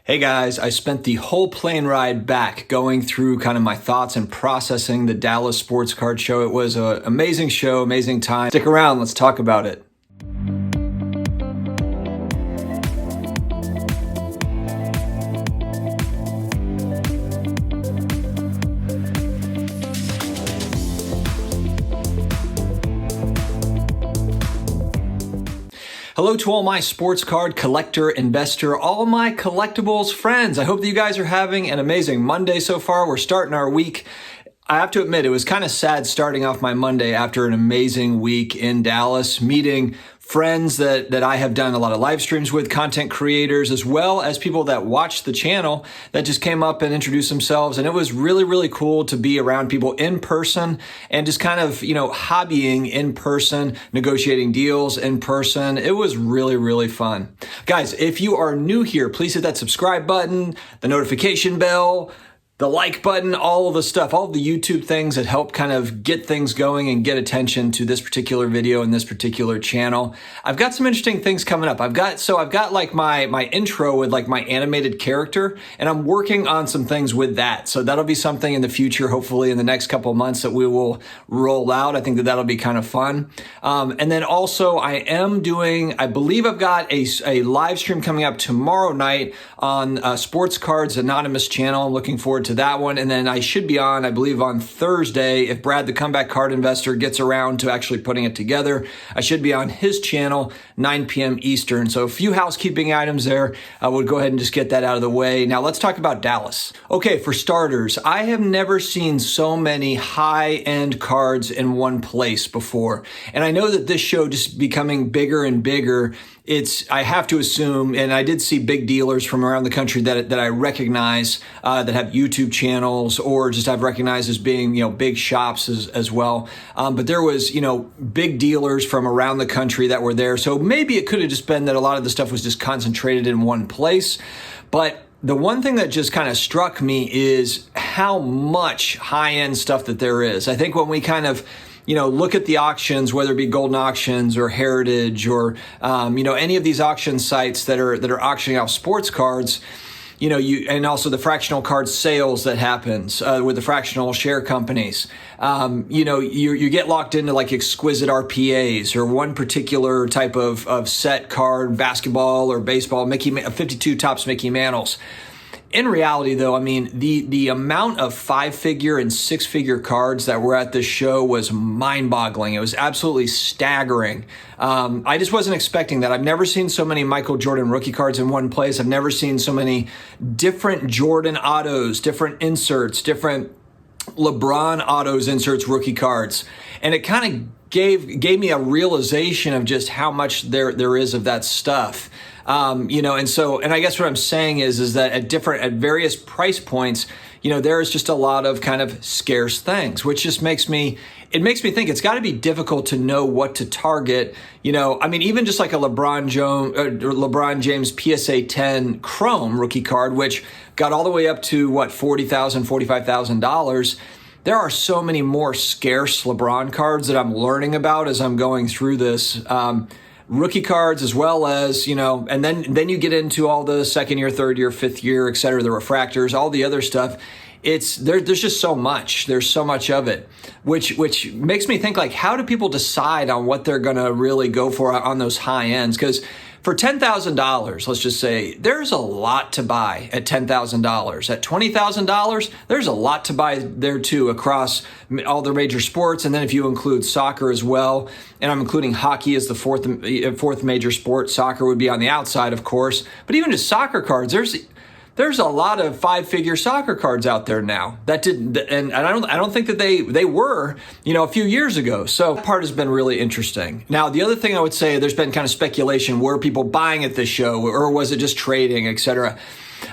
Hey guys, I spent the whole plane ride back going through kind of my thoughts and processing the Dallas Sports Card Show. It was an amazing show, amazing time. Stick around, let's talk about it. Hello to all my sports card collector, investor, all my collectibles friends. I hope that you guys are having an amazing Monday so far. We're starting our week. I have to admit, it was kind of sad starting off my Monday after an amazing week in Dallas, meeting friends that I have done a lot of live streams with, content creators, as well as people that watch the channel that just came up and introduced themselves. And it was really, really cool to be around people in person and just kind of, hobbying in person, negotiating deals in person. It was really, really fun. Guys, if you are new here, please hit that subscribe button, the notification bell, the like button, all of the stuff, all of the YouTube things that help kind of get things going and get attention to this particular video and this particular channel. I've got some interesting things coming up. I've got like my intro with like my animated character, and I'm working on some things with that. So that'll be something in the future, hopefully in the next couple of months, that we will roll out. I think that'll be kind of fun. And then also I believe I've got a live stream coming up tomorrow night on Sportscards Anonymous channel. I'm looking forward to that one. And then I should be on, I believe, on Thursday, if Brad, the comeback card investor, gets around to actually putting it together. I should be on his channel, 9 p.m. Eastern. So a few housekeeping items there. I would go ahead and just get that out of the way. Now let's talk about Dallas. Okay, for starters, I have never seen so many high-end cards in one place before. And I know that this show just becoming bigger and bigger, I have to assume, and I did see big dealers from around the country that I recognize that have YouTube channels, or just I've recognized as being, big shops as well. But there was, big dealers from around the country that were there. So maybe it could have just been that a lot of the stuff was just concentrated in one place. But the one thing that just kind of struck me is how much high-end stuff that there is. I think when we kind of look at the auctions, whether it be Golden Auctions or Heritage or, any of these auction sites that are auctioning off sports cards, and also the fractional card sales that happens with the fractional share companies. You get locked into like exquisite RPAs or one particular type of set card, basketball or baseball, 52 Topps Mickey Mantles. In reality, though, I mean, the amount of 5-figure and 6-figure cards that were at this show was mind-boggling. It was absolutely staggering. I just wasn't expecting that. I've never seen so many Michael Jordan rookie cards in one place. I've never seen so many different Jordan autos, different inserts, different LeBron autos, inserts, rookie cards. And it kind of gave me a realization of just how much there is of that stuff. And I guess what I'm saying is that at various price points, there is just a lot of kind of scarce things, which just makes me think it's got to be difficult to know what to target. Even just like a LeBron James PSA 10 Chrome rookie card, which got all the way up to $40,000, $45,000. There are so many more scarce LeBron cards that I'm learning about as I'm going through this. Rookie cards, as well as, and then you get into all the second year, third year, fifth year, et cetera, the refractors, all the other stuff. There's just so much. There's so much of it, which makes me think, like, how do people decide on what they're going to really go for on those high ends? Because for $10,000, let's just say, there's a lot to buy at $10,000. At $20,000, there's a lot to buy there too, across all the major sports. And then if you include soccer as well, and I'm including hockey as the fourth major sport, soccer would be on the outside, of course. But even just soccer cards, there's a lot of 5-figure soccer cards out there now and I don't think that they were, a few years ago. So that part has been really interesting. Now, the other thing I would say, there's been kind of speculation, were people buying at this show, or was it just trading, et cetera?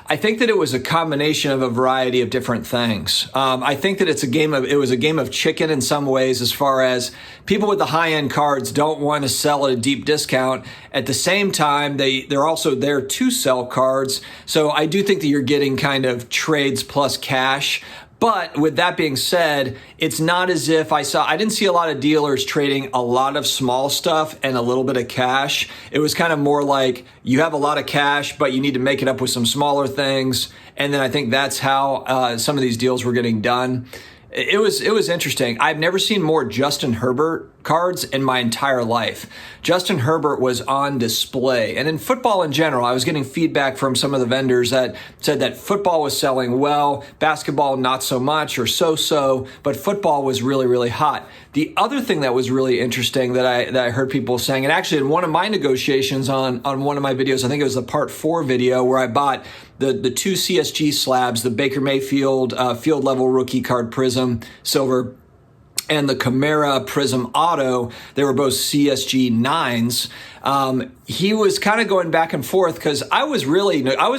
I think that it was a combination of a variety of different things. I think that it was a game of chicken in some ways, as far as people with the high-end cards don't want to sell at a deep discount. At the same time, they're also there to sell cards. So I do think that you're getting kind of trades plus cash. But with that being said, it's not as if I didn't see a lot of dealers trading a lot of small stuff and a little bit of cash. It was kind of more like you have a lot of cash, but you need to make it up with some smaller things. And then I think that's how some of these deals were getting done. It was interesting. I've never seen more Justin Herbert cards in my entire life. Justin Herbert was on display. And in football in general, I was getting feedback from some of the vendors that said that football was selling well, basketball not so much or so-so, but football was really, really hot. The other thing that was really interesting that I heard people saying, and actually in one of my negotiations on one of my videos, I think it was the part 4 video where I bought the 2 CSG slabs, the Baker Mayfield field level rookie card Prism Silver and the Camara Prism Auto. They were both CSG 9s. He was kind of going back and forth because I was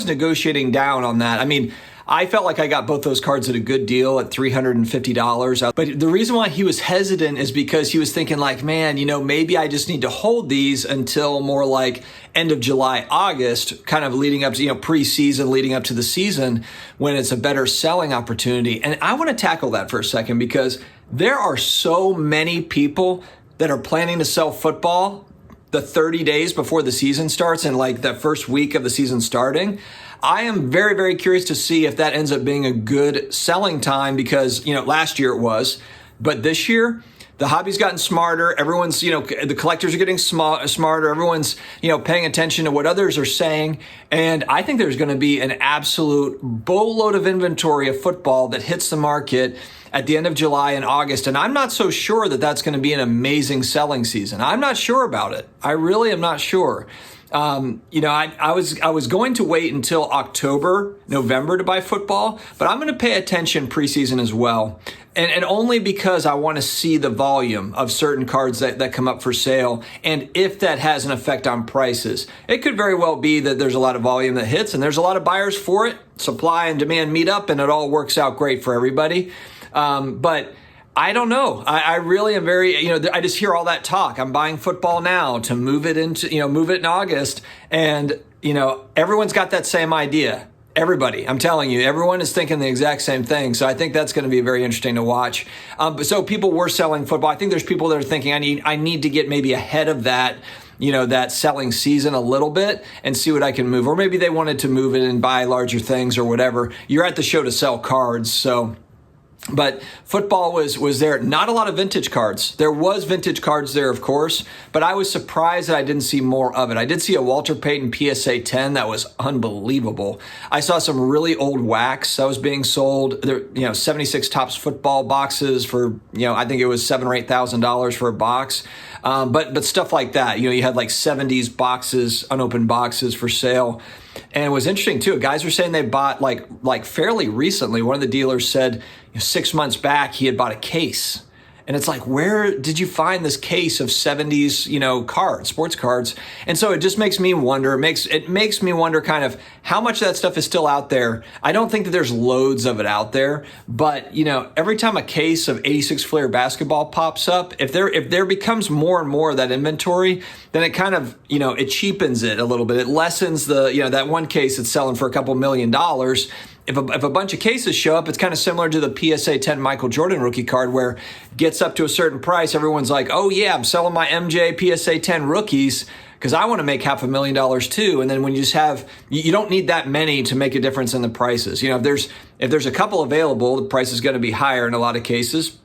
negotiating down on that. I mean, I felt like I got both those cards at a good deal at $350. But the reason why he was hesitant is because he was thinking like, man, maybe I just need to hold these until more like end of July, August, kind of leading up to, preseason, leading up to the season when it's a better selling opportunity. And I want to tackle that for a second because there are so many people that are planning to sell football the 30 days before the season starts and like the first week of the season starting. I am very, very curious to see if that ends up being a good selling time because, last year it was, but this year the hobby's gotten smarter. Everyone's, the collectors are getting smarter. Everyone's, paying attention to what others are saying. And I think there's going to be an absolute boatload of inventory of football that hits the market at the end of July and August. And I'm not so sure that that's going to be an amazing selling season. I'm not sure about it. I really am not sure. I was going to wait until October, November to buy football, but I'm going to pay attention preseason as well. And only because I want to see the volume of certain cards that come up for sale and if that has an effect on prices. It could very well be that there's a lot of volume that hits and there's a lot of buyers for it. Supply and demand meet up and it all works out great for everybody. But I don't know. I really am very, I just hear all that talk. I'm buying football now to move it in August. And, everyone's got that same idea. Everybody, I'm telling you, everyone is thinking the exact same thing. So I think that's going to be very interesting to watch. So people were selling football. I think there's people that are thinking I need to get maybe ahead of that, that selling season a little bit and see what I can move. Or maybe they wanted to move it and buy larger things or whatever. You're at the show to sell cards. But football was there. Not a lot of vintage cards. There was vintage cards there, of course, but I was surprised that I didn't see more of it. I did see a Walter Payton PSA 10 that was unbelievable. I saw some really old wax that was being sold. There, 76 Topps football boxes for, I think it was $7,000 or $8,000 for a box. But stuff like that. You had like 70s boxes, unopened boxes for sale. And it was interesting too. Guys were saying they bought like fairly recently. One of the dealers said 6 months back he had bought a case. And it's like, where did you find this case of 70s, cards, sports cards? And so it just makes me wonder, it makes me wonder kind of how much of that stuff is still out there. I don't think that there's loads of it out there, but every time a case of 86 Flair basketball pops up, if there becomes more and more of that inventory, then it kind of, it cheapens it a little bit. It lessens that one case that's selling for a couple $1 million. If a bunch of cases show up, it's kind of similar to the PSA 10 Michael Jordan rookie card where it gets up to a certain price. Everyone's like, oh yeah, I'm selling my MJ PSA 10 rookies because I want to make $500,000 too. And then when you just you don't need that many to make a difference in the prices. If there's a couple available, the price is going to be higher in a lot of cases.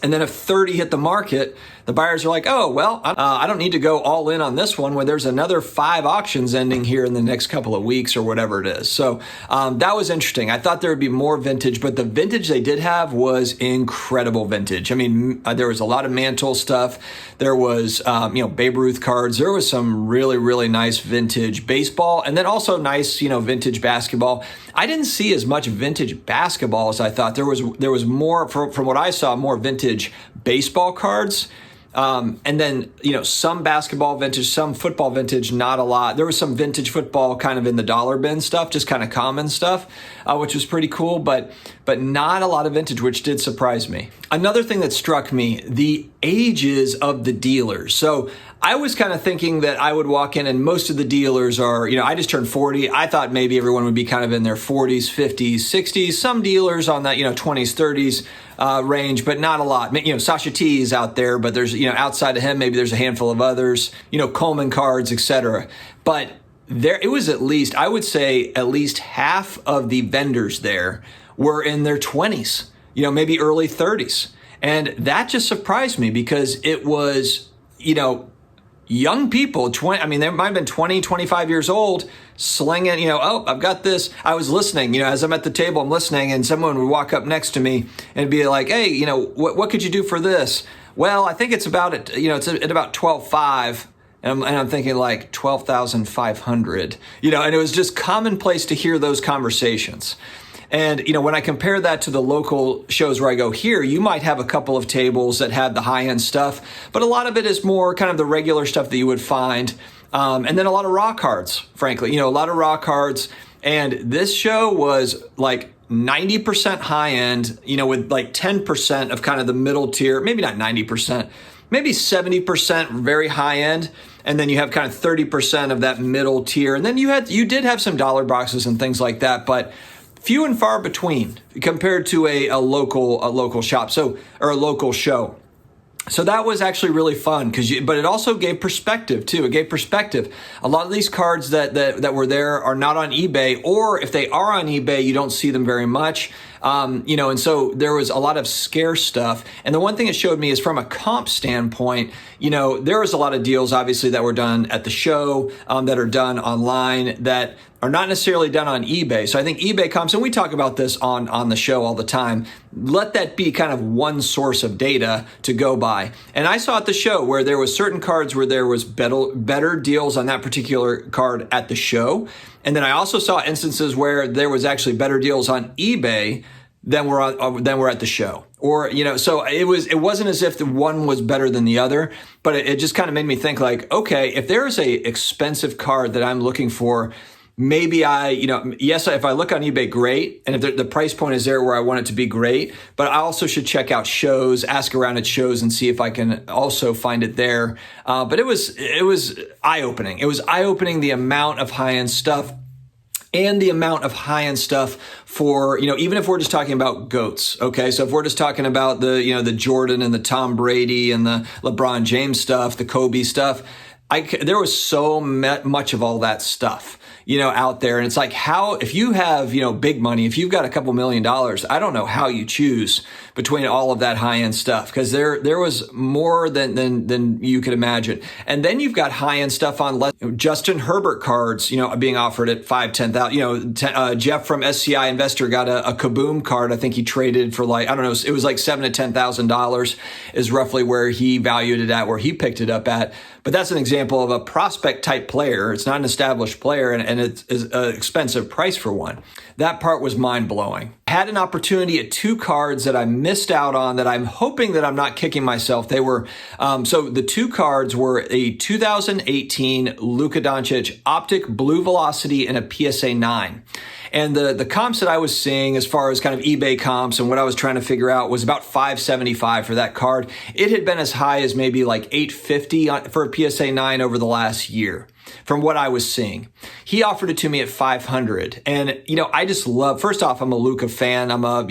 And then if 30 hit the market, the buyers are like, oh, well, I don't need to go all in on this one when there's another 5 auctions ending here in the next couple of weeks or whatever it is. So that was interesting. I thought there would be more vintage, but the vintage they did have was incredible vintage. I mean, there was a lot of Mantle stuff. There was, Babe Ruth cards. There was some really, really nice vintage baseball and then also nice, vintage basketball. I didn't see as much vintage basketball as I thought. There was more, from what I saw, more vintage baseball cards. And then, some basketball vintage, some football vintage, not a lot. There was some vintage football kind of in the dollar bin stuff, just kind of common stuff, which was pretty cool, but not a lot of vintage, which did surprise me. Another thing that struck me, the ages of the dealers. So I was kind of thinking that I would walk in and most of the dealers are, I just turned 40. I thought maybe everyone would be kind of in their 40s, 50s, 60s. Some dealers on that, 20s, 30s range, but not a lot. Sasha T is out there, but there's, outside of him, maybe there's a handful of others, Coleman cards, etc. But it was at least, I would say at least half of the vendors there were in their 20s, maybe early 30s. And that just surprised me because it was, young people, they might have been 20, 25 years old, slinging, I've got this. I was listening, as I'm at the table, I'm listening, and someone would walk up next to me and be like, hey, what could you do for this? Well, I think it's about, it's at about 12.5. And I'm thinking like 12,500, and it was just commonplace to hear those conversations. And, when I compare that to the local shows where I go here, you might have a couple of tables that have the high-end stuff, but a lot of it is more kind of the regular stuff that you would find. And then a lot of raw cards, frankly, a lot of raw cards. And this show was like 90% high-end, with like 10% of kind of the middle tier, maybe not 90%, maybe 70% very high-end. And then you have kind of 30% of that middle tier. And then you did have some dollar boxes and things like that, but few and far between compared to a local shop, or a local show. So that was actually really fun but it also gave perspective too. It gave perspective. A lot of these cards that were there are not on eBay, or if they are on eBay, you don't see them very much. And so there was a lot of scarce stuff. And the one thing it showed me is from a comp standpoint, there was a lot of deals obviously that were done at the show, that are done online that are not necessarily done on eBay. So I think eBay comps, and we talk about this on the show all the time, let that be kind of one source of data to go by. And I saw at the show where there was certain cards where there was better deals on that particular card at the show. And then I also saw instances where there was actually better deals on eBay than were at the show. Or, so it wasn't as if the one was better than the other, but it just kind of made me think like, okay, if there's a expensive card that I'm looking for, maybe yes, if I look on eBay, great. And if the price point is there where I want it to be, great. But I also should check out shows, ask around at shows and see if I can also find it there. But it was eye-opening. It was eye-opening the amount of high-end stuff and the amount of high-end stuff for, even if we're just talking about GOATs, okay? So if we're just talking about the Jordan and the Tom Brady and the LeBron James stuff, the Kobe stuff, there was so much of all that stuff, out there. And it's like, if you have, big money, if you've got a couple $1 million, I don't know how you choose between all of that high-end stuff, because there was more than you could imagine. And then you've got high-end stuff on Justin Herbert cards, being offered at $5,000-$10,000. Jeff from SCI Investor got a Kaboom card. I think he traded for it was like $7,000 to $10,000 is roughly where he valued it at, where he picked it up at. But that's an example of a prospect type player. It's not an established player, and it's an expensive price for one. That part was mind blowing. I had an opportunity at two cards that I missed out on that I'm hoping that I'm not kicking myself. They were, so the two cards were a 2018 Luka Doncic Optic Blue Velocity and a PSA 9. And the comps that I was seeing as far as kind of eBay comps and what I was trying to figure out was about $575 for that card. It had been as high as maybe like $850 for a PSA 9 over the last year from what I was seeing. He offered it to me at $500. And, I just love, first off, I'm a Luka fan. I'm a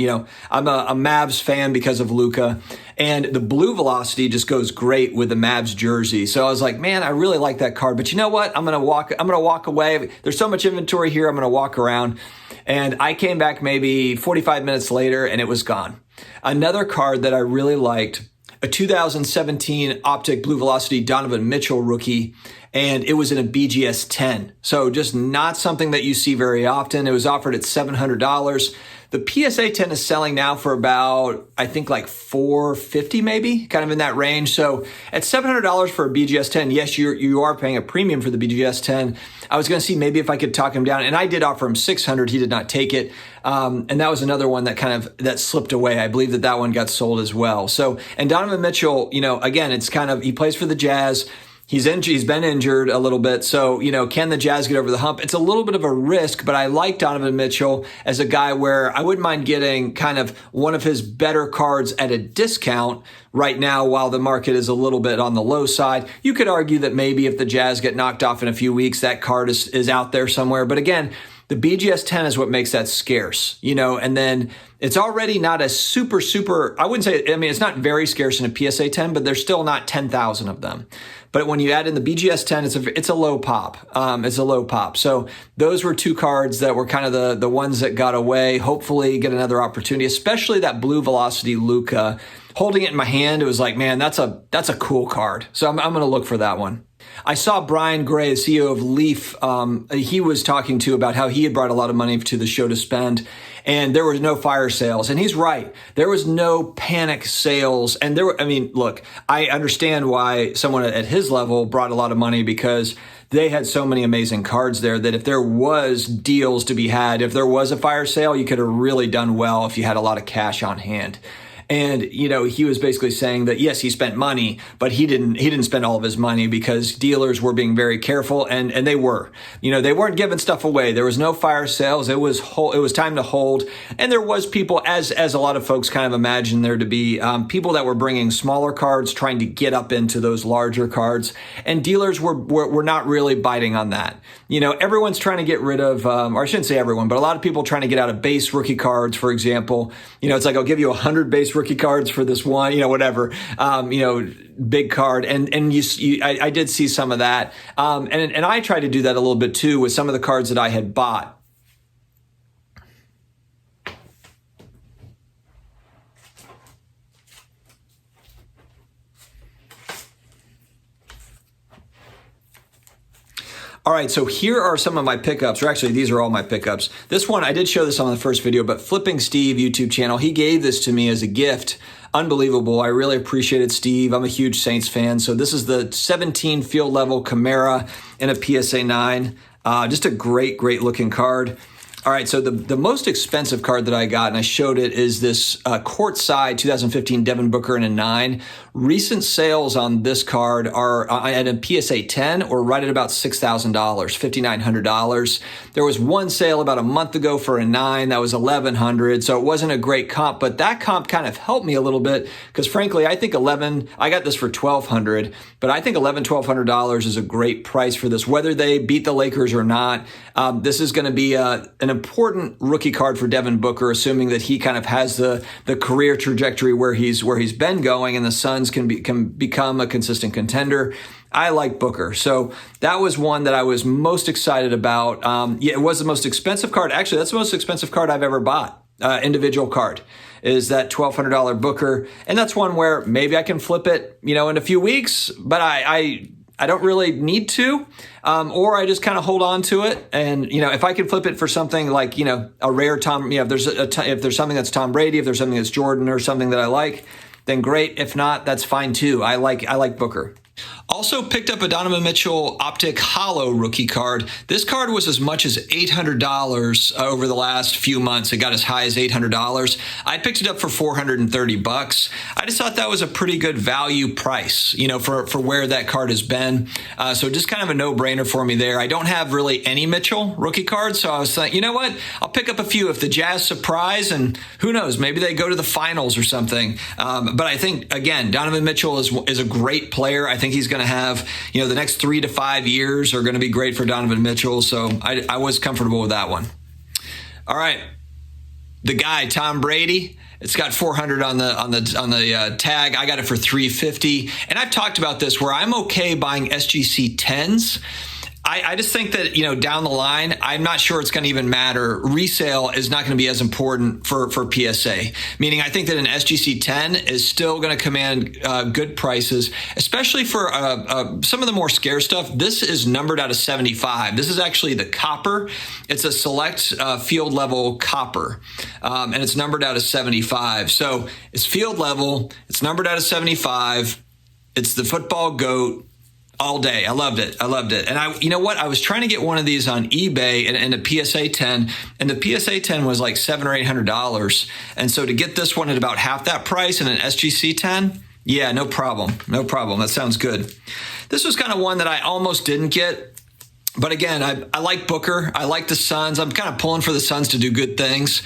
Mavs fan because of Luka. And the Blue Velocity just goes great with the Mavs jersey. So I was like, man, I really like that card. But you know what? I'm going to walk away. There's so much inventory here. I'm going to walk around. And I came back maybe 45 minutes later and it was gone. Another card that I really liked, a 2017 Optic Blue Velocity Donovan Mitchell rookie, and it was in a BGS 10. So just not something that you see very often. It was offered at $700. The PSA 10 is selling now for about, I think like $450 maybe, kind of in that range. So at $700 for a BGS 10, yes, you are paying a premium for the BGS 10. I was going to see maybe if I could talk him down, and I did offer him $600. He did not take it. And that was another one that slipped away. I believe that one got sold as well. So, and Donovan Mitchell, again, it's kind of, he plays for the Jazz. He's been injured a little bit. So, can the Jazz get over the hump? It's a little bit of a risk, but I like Donovan Mitchell as a guy where I wouldn't mind getting kind of one of his better cards at a discount right now while the market is a little bit on the low side. You could argue that maybe if the Jazz get knocked off in a few weeks, that card is out there somewhere. But again, the BGS 10 is what makes that scarce, and then it's already not a super, I wouldn't say, it's not very scarce in a PSA 10, but there's still not 10,000 of them. But when you add in the BGS 10, it's a low pop. It's a low pop. So those were two cards that were kind of the ones that got away. Hopefully get another opportunity, especially that Blue Velocity Luka. Holding it in my hand, it was like, man, that's a cool card. So I'm going to look for that one. I saw Brian Gray, CEO of Leaf. He was talking to about how he had brought a lot of money to the show to spend, and there was no fire sales. And he's right. There was no panic sales. And look, I understand why someone at his level brought a lot of money because they had so many amazing cards there that if there was deals to be had, if there was a fire sale, you could have really done well if you had a lot of cash on hand. And, he was basically saying that, yes, he spent money, but he didn't spend all of his money because dealers were being very careful and they were, they weren't giving stuff away. There was no fire sales. It was time to hold. And there was people, as a lot of folks kind of imagine there to be, people that were bringing smaller cards, trying to get up into those larger cards. And dealers were not really biting on that. Everyone's trying to get rid of, or I shouldn't say everyone, but a lot of people trying to get out of base rookie cards, for example. It's like, I'll give you 100 base rookie cards for this one, whatever, big card. And I did see some of that. And I tried to do that a little bit too with some of the cards that I had bought. All right, so here are some of my pickups, or actually these are all my pickups. This one, I did show this on the first video, but Flipping Steve YouTube channel, he gave this to me as a gift. Unbelievable. I really appreciated Steve. I'm a huge Saints fan. So this is the 17 field level Camara in a PSA 9. Just a great looking card. All right, so the most expensive card that I got, and I showed it, is this courtside 2015 Devin Booker in a 9. Recent sales on this card are at a PSA 10 or right at about $6,000, $5,900. There was one sale about a month ago for a 9 that was $1,100, so it wasn't a great comp, but that comp kind of helped me a little bit because frankly, I think I got this for $1,200, but I think $1,200 is a great price for this, whether they beat the Lakers or not. This is going to be an important rookie card for Devin Booker, assuming that he kind of has the career trajectory where he's been going, and the Suns can become a consistent contender. I like Booker, so that was one that I was most excited about. It was the most expensive card. Actually, that's the most expensive card I've ever bought. Individual card is that $1,200 Booker, and that's one where maybe I can flip it, in a few weeks, but I don't really need to, or I just kind of hold on to it. And, if I can flip it for something like, a rare Tom, if there's something that's Tom Brady, if there's something that's Jordan or something that I like, then great. If not, that's fine too. I like Booker. Also picked up a Donovan Mitchell Optic Hollow rookie card. This card was as much as $800 over the last few months. It got as high as $800. I picked it up for $430. I just thought that was a pretty good value price, for where that card has been. So just kind of a no-brainer for me there. I don't have really any Mitchell rookie cards, so I was like, you know what? I'll pick up a few if the Jazz surprise, and who knows, maybe they go to the finals or something. But I think, again, Donovan Mitchell is a great player. I think he's going to have, the next 3 to 5 years are going to be great for Donovan Mitchell. So I was comfortable with that one. All right. The guy, Tom Brady, it's got 400 on the tag. I got it for 350. And I've talked about this where I'm okay buying SGC 10s. I just think that, down the line, I'm not sure it's going to even matter. Resale is not going to be as important for PSA, meaning I think that an SGC 10 is still going to command good prices, especially for some of the more scarce stuff. This is numbered out of 75. This is actually the copper. It's a select field level copper, and it's numbered out of 75. So it's field level. It's numbered out of 75. It's the football GOAT. All day. I loved it. And you know what? I was trying to get one of these on eBay and a PSA 10, and the PSA 10 was like $700 or $800. And so to get this one at about half that price and an SGC 10, yeah, no problem. That sounds good. This was kind of one that I almost didn't get. But again, I like Booker. I like the Suns. I'm kind of pulling for the Suns to do good things.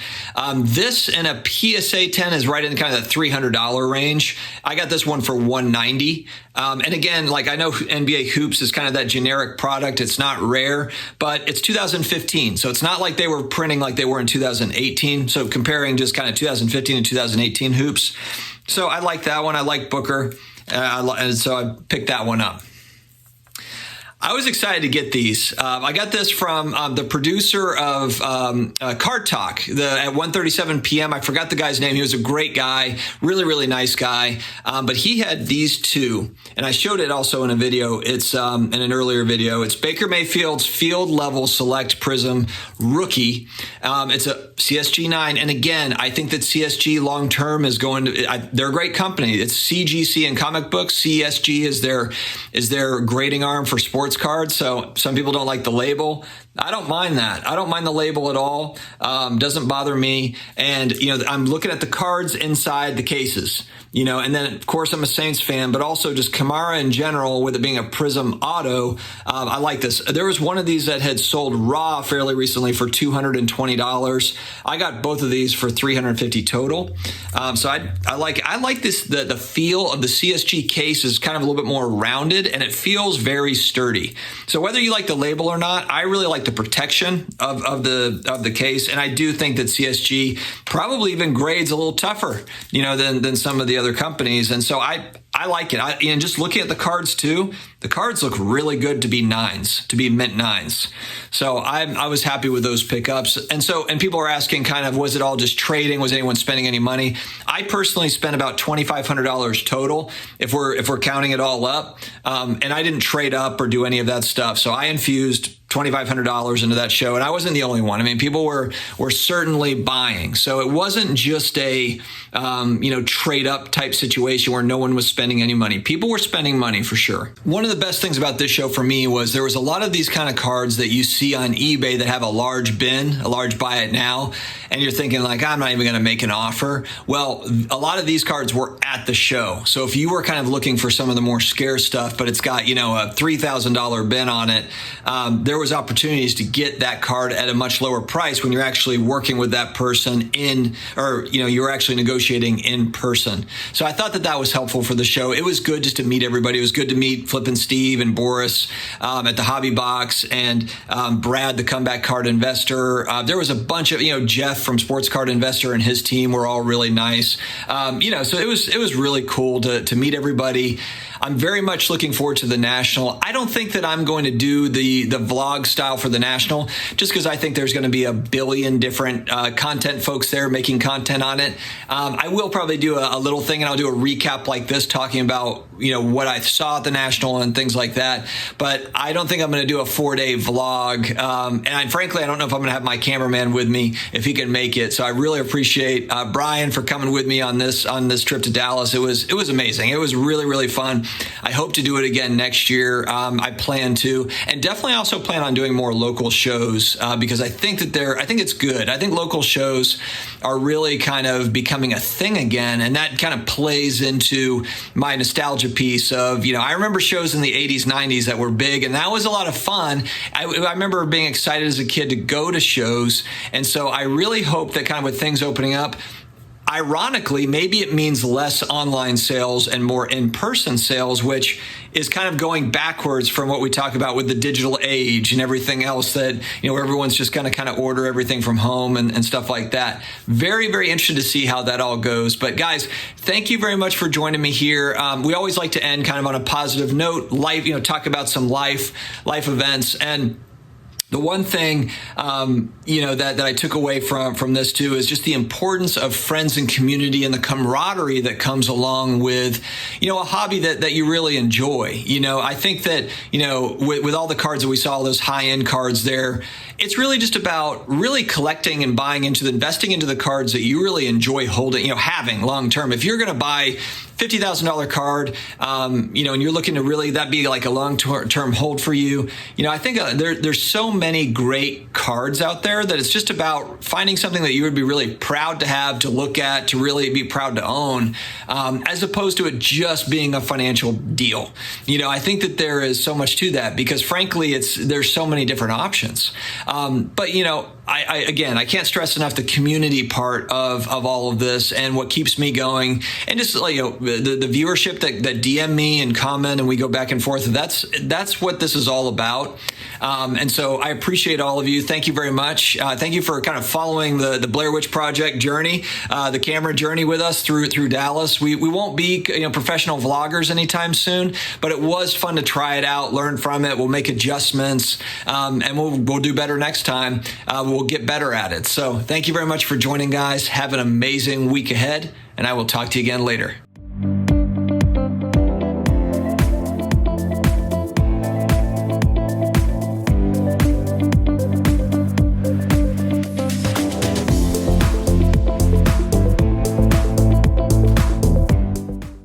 This and a PSA 10 is right in kind of the $300 range. I got this one for $190. And again, like I know NBA Hoops is kind of that generic product. It's not rare, but it's 2015. So it's not like they were printing like they were in 2018. So comparing just kind of 2015 and 2018 Hoops. So I like that one. I like Booker. And so I picked that one up. I was excited to get these. I got this from the producer of Card Talk at 1:37 p.m. I forgot the guy's name. He was a great guy, really, really nice guy. But he had these two, and I showed it also in a video. It's in an earlier video. It's Baker Mayfield's Field Level Select Prism Rookie. It's a CSG 9. And again, I think that CSG long term is going to, they're a great company. It's CGC in comic books. CSG is their grading arm for sports cards. So some people don't like the label. I don't mind that. I don't mind the label at all. Doesn't bother me. And, I'm looking at the cards inside the cases, and then of course I'm a Saints fan, but also just Kamara in general, with it being a Prism auto. I like this. There was one of these that had sold raw fairly recently for $220. I got both of these for $350 total. So I like this. The feel of the CSG case is kind of a little bit more rounded and it feels very sturdy. So whether you like the label or not, I really like the protection of the case, and I do think that CSG probably even grades a little tougher, than some of the other companies, and so I like it. And just looking at the cards too, the cards look really good to be nines, to be mint nines. So I was happy with those pickups. And people are asking kind of, was it all just trading? Was anyone spending any money? I personally spent about $2,500 total if we're counting it all up. And I didn't trade up or do any of that stuff. So I infused $2,500 into that show, and I wasn't the only one. I mean, people were certainly buying. So it wasn't just a trade up type situation where no one was spending any money. People were spending money for sure. One of the best things about this show for me was there was a lot of these kind of cards that you see on eBay that have a large bin, a large buy it now, and you're thinking like, I'm not even going to make an offer. Well, a lot of these cards were at the show. So if you were kind of looking for some of the more scarce stuff, but it's got, a $3,000 bin on it, there was opportunities to get that card at a much lower price when you're actually working with that person you're actually negotiating in person. So I thought that was helpful for the show. It was good just to meet everybody. It was good to meet Flippin' Steve and Boris at the Hobby Box, and Brad, the comeback card investor. There was a bunch of, Jeff from Sports Card Investor and his team were all really nice. So it was really cool to meet everybody. I'm very much looking forward to the National. I don't think that I'm going to do the vlog style for the National, just because I think there's going to be a billion different content folks there making content on it. I will probably do a little thing, and I'll do a recap like this, talking about what I saw at the National and things like that. But I don't think I'm going to do a 4-day vlog. And frankly, I don't know if I'm going to have my cameraman with me if he can make it. So I really appreciate Brian for coming with me on this trip to Dallas. It was amazing. It was really, really fun. I hope to do it again next year. I plan to, and definitely also plan on doing more local shows because I think it's good. I think local shows are really kind of becoming a thing again, and that kind of plays into my nostalgia piece of, I remember shows in the 80s, 90s that were big, and that was a lot of fun. I remember being excited as a kid to go to shows, and so I really hope that kind of with things opening up, ironically, maybe it means less online sales and more in-person sales, which is kind of going backwards from what we talk about with the digital age and everything else that, where everyone's just going to kind of order everything from home and stuff like that. Very, very interested to see how that all goes. But guys, thank you very much for joining me here. We always like to end kind of on a positive note, talk about some life events. And the one thing, that I took away from this too is just the importance of friends and community and the camaraderie that comes along with, a hobby that you really enjoy. I think that, with all the cards that we saw, all those high-end cards there, it's really just about really collecting and buying into investing into the cards that you really enjoy holding, having long term. If you're going to buy $50,000 card, and you're looking to really that be like a long-term hold for you. I think there's so many great cards out there that it's just about finding something that you would be really proud to have, to look at, to really be proud to own, as opposed to it just being a financial deal. I think that there is so much to that because frankly, there's so many different options. But I can't stress enough the community part of all of this and what keeps me going, and just the viewership that DM me and comment and we go back and forth. That's what this is all about. And so I appreciate all of you. Thank you very much. Thank you for kind of following the Blair Witch Project journey, the camera journey with us through Dallas. We won't be professional vloggers anytime soon, but it was fun to try it out, learn from it. We'll make adjustments, and we'll do better next time. We'll get better at it. So thank you very much for joining, guys. Have an amazing week ahead, and I will talk to you again later.